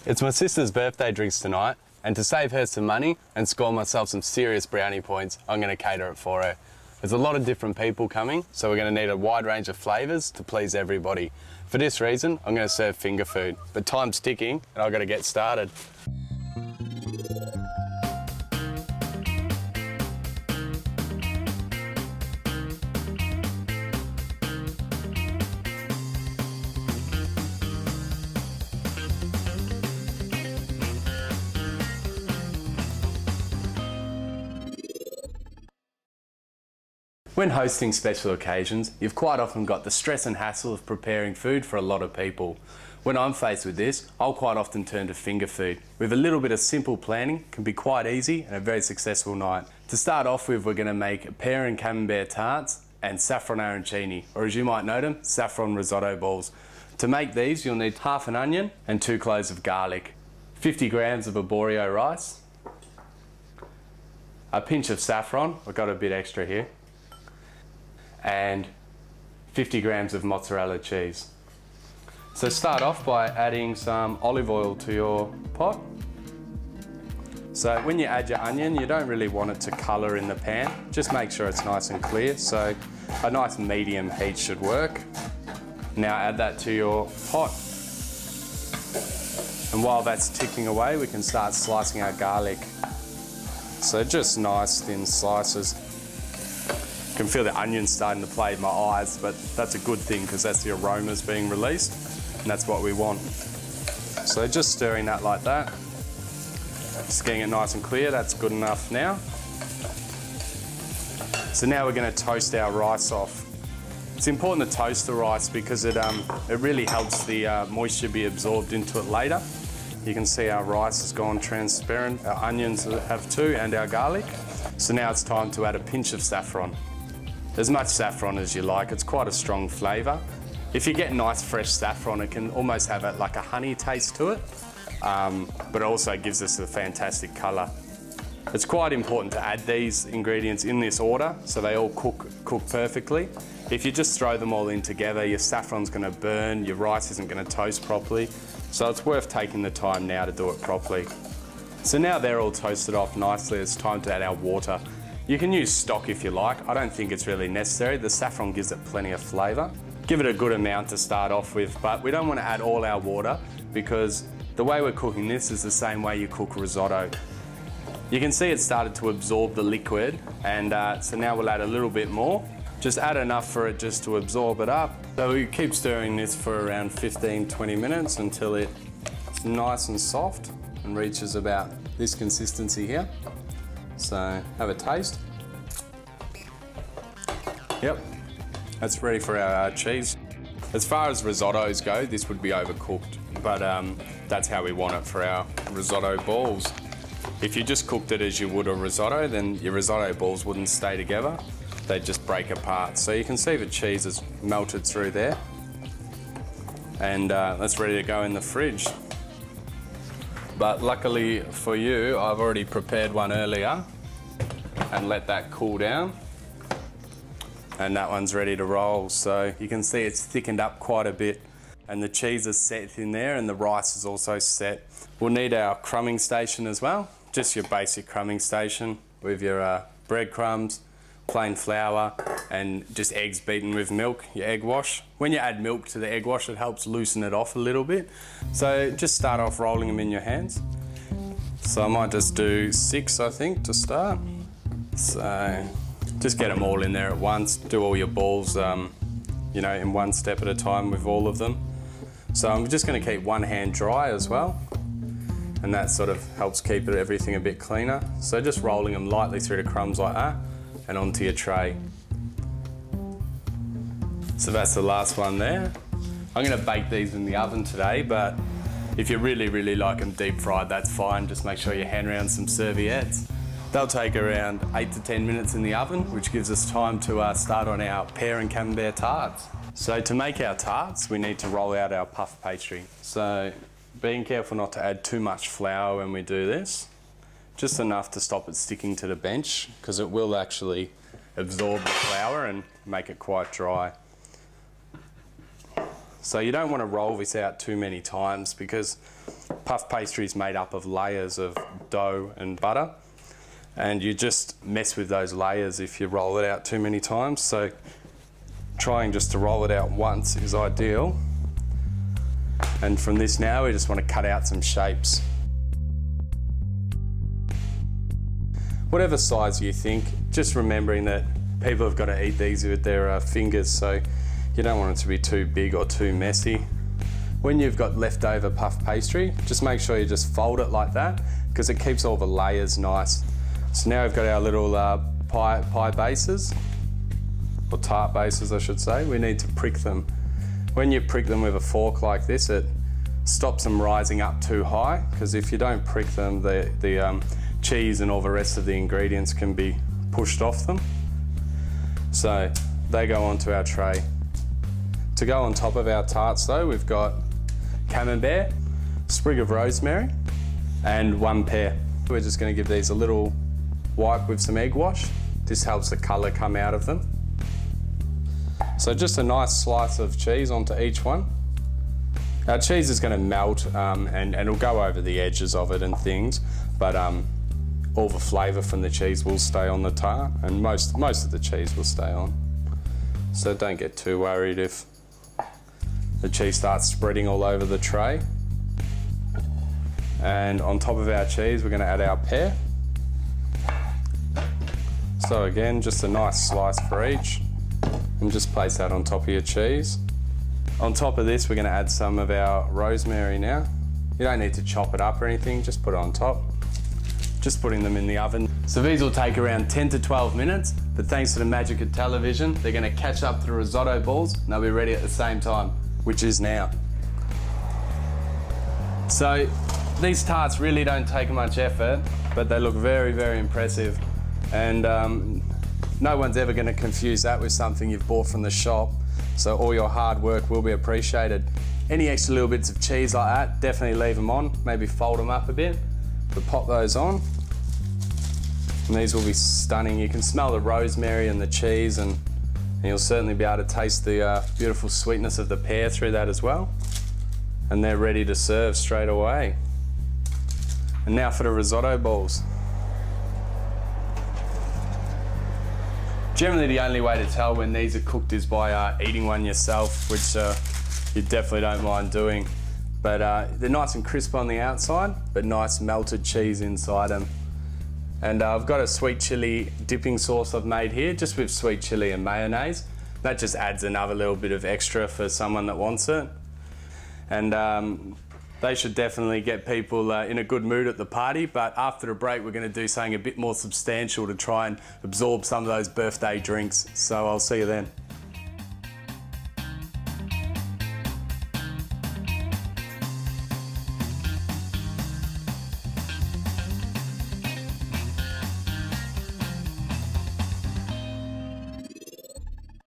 It's my sister's birthday drinks tonight, and to save her some money and score myself some serious brownie points, I'm going to cater it for her. There's a lot of different people coming, so we're going to need a wide range of flavours to please everybody. For this reason, I'm going to serve finger food, but time's ticking and I've got to get started. When hosting special occasions, you've quite often got the stress and hassle of preparing food for a lot of people. When I'm faced with this, I'll quite often turn to finger food. With a little bit of simple planning, can be quite easy and a very successful night. To start off with, we're going to make pear and camembert tarts and saffron arancini, or as you might know them, saffron risotto balls. To make these, you'll need half an onion and 2 cloves of garlic, 50 grams of arborio rice, a pinch of saffron, I've got a bit extra here, and 50 grams of mozzarella cheese. So start off by adding some olive oil to your pot. So when you add your onion, you don't really want it to colour in the pan. Just make sure it's nice and clear. So a nice medium heat should work. Now add that to your pot. And while that's ticking away, we can start slicing our garlic. So just nice thin slices. I can feel the onions starting to play in my eyes, but that's a good thing because that's the aromas being released, and that's what we want. So just stirring that like that. Just getting it nice and clear, that's good enough now. So now we're going to toast our rice off. It's important to toast the rice because it really helps the moisture be absorbed into it later. You can see our rice has gone transparent, our onions have too, and our garlic. So now it's time to add a pinch of saffron. As much saffron as you like, it's quite a strong flavour. If you get nice fresh saffron, it can almost have like a honey taste to it, but it also gives us a fantastic colour. It's quite important to add these ingredients in this order so they all cook perfectly. If you just throw them all in together, your saffron's going to burn, your rice isn't going to toast properly, so it's worth taking the time now to do it properly. So now they're all toasted off nicely, it's time to add our water. You can use stock if you like. I don't think it's really necessary. The saffron gives it plenty of flavour. Give it a good amount to start off with, but we don't want to add all our water because the way we're cooking this is the same way you cook risotto. You can see it started to absorb the liquid, and so now we'll add a little bit more. Just add enough for it just to absorb it up. So we keep stirring this for around 15-20 minutes until it's nice and soft and reaches about this consistency here. So have a taste. Yep, that's ready for our cheese. As far as risottos go, this would be overcooked, but that's how we want it for our risotto balls. If you just cooked it as you would a risotto, then your risotto balls wouldn't stay together. They'd just break apart. So you can see the cheese is melted through there. And that's ready to go in the fridge. But luckily for you, I've already prepared one earlier and let that cool down. And that one's ready to roll. So you can see it's thickened up quite a bit and the cheese is set in there and the rice is also set. We'll need our crumbing station as well. Just your basic crumbing station with your breadcrumbs, plain flour and just eggs beaten with milk, your egg wash. When you add milk to the egg wash, it helps loosen it off a little bit. So just start off rolling them in your hands. So I might just do 6, I think, to start. So just get them all in there at once. Do all your balls, you know, in one step at a time with all of them. So I'm just going to keep one hand dry as well. And that sort of helps keep everything a bit cleaner. So just rolling them lightly through the crumbs like that and onto your tray. So that's the last one there. I'm going to bake these in the oven today, but if you really like them deep fried, that's fine. Just make sure you hand around some serviettes. They'll take around 8 to 10 minutes in the oven, which gives us time to start on our pear and camembert tarts. So to make our tarts, we need to roll out our puff pastry. So being careful not to add too much flour when we do this. Just enough to stop it sticking to the bench, because it will actually absorb the flour and make it quite dry. So you don't want to roll this out too many times because puff pastry is made up of layers of dough and butter, and you just mess with those layers if you roll it out too many times. So trying just to roll it out once is ideal. And from this now, we just want to cut out some shapes. Whatever size you think, just remembering that people have got to eat these with their fingers, so you don't want it to be too big or too messy. When you've got leftover puff pastry, just make sure you just fold it like that because it keeps all the layers nice. So now we've got our little pie bases, or tart bases I should say. We need to prick them. When you prick them with a fork like this, it stops them rising up too high, because if you don't prick them, the cheese and all the rest of the ingredients can be pushed off them. So they go onto our tray. To go on top of our tarts though, we've got camembert, sprig of rosemary, and 1 pear. We're just going to give these a little wipe with some egg wash. This helps the colour come out of them. So just a nice slice of cheese onto each one. Our cheese is going to melt and it'll go over the edges of it and things, but all the flavour from the cheese will stay on the tart, and most of the cheese will stay on. So don't get too worried if the cheese starts spreading all over the tray. And on top of our cheese, we're going to add our pear. So again, just a nice slice for each, and just place that on top of your cheese. On top of this, we're going to add some of our rosemary now. You don't need to chop it up or anything, just put it on top. Just putting them in the oven. So these will take around 10 to 12 minutes, but thanks to the magic of television, they're going to catch up to the risotto balls and they'll be ready at the same time, which is now. So these tarts really don't take much effort, but they look very, very impressive. And no one's ever going to confuse that with something you've bought from the shop. So all your hard work will be appreciated. Any extra little bits of cheese like that, definitely leave them on. Maybe fold them up a bit, but pop those on. And these will be stunning. You can smell the rosemary and the cheese, and you'll certainly be able to taste the beautiful sweetness of the pear through that as well. And they're ready to serve straight away. And now for the risotto balls. Generally the only way to tell when these are cooked is by eating one yourself, which you definitely don't mind doing. But they're nice and crisp on the outside, but nice melted cheese inside them. And I've got a sweet chili dipping sauce I've made here, just with sweet chili and mayonnaise. That just adds another little bit of extra for someone that wants it. And they should definitely get people in a good mood at the party, but after the break we're going to do something a bit more substantial to try and absorb some of those birthday drinks. So I'll see you then.